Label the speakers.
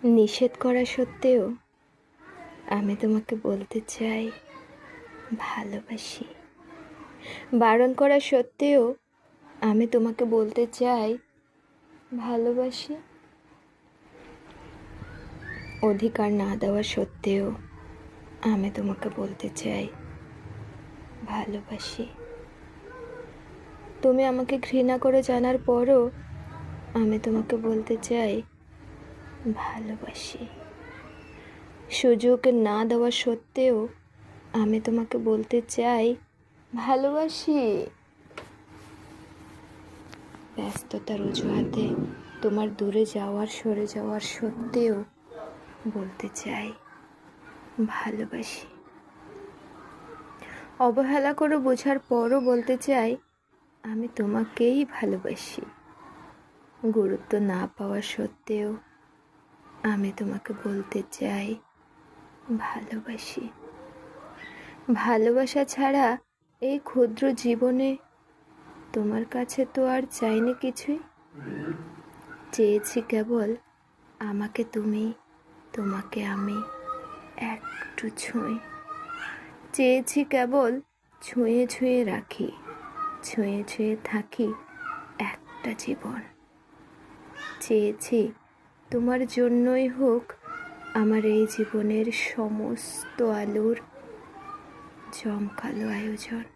Speaker 1: নিষেধ করা সত্ত্বেও আমি তোমাকে বলতে চাই ভালোবাসি। বারণ করা সত্ত্বেও আমি তোমাকে বলতে চাই ভালোবাসি। অধিকার না দেওয়া সত্ত্বেও আমি তোমাকে বলতে চাই ভালোবাসি। তুমি আমাকে ঘৃণা করে জানার পরও আমি তোমাকে বলতে চাই ভালোবাসি। সুযোগ না দেওয়া সত্ত্বেও আমি তোমাকে বলতে চাই ভালোবাসি। ব্যস্ততার অজুহাতে তোমার দূরে যাওয়ার সরে যাওয়ার সত্ত্বেও বলতে চাই ভালোবাসি। অবহেলা করে বোঝার পরও বলতে চাই আমি তোমাকেই ভালোবাসি। গুরুত্ব না পাওয়া সত্ত্বেও আমি তোমাকে বলতে চাই ভালোবাসি। ভালোবাসা ছাড়া এই ক্ষুদ্র জীবনে তোমার কাছে তো আর চাইনি কিছুই। চেয়েছি কেবল আমাকে তুমি, তোমাকে আমি একটু ছুঁই। চেয়েছি কেবল ছুঁয়ে ছুঁয়ে রাখি, ছুঁয়ে ছুঁয়ে থাকি একটা জীবন। চেয়েছি তোমার জন্যই হোক আমার এই জীবনের সমস্ত আলোর জমকালো আয়োজন।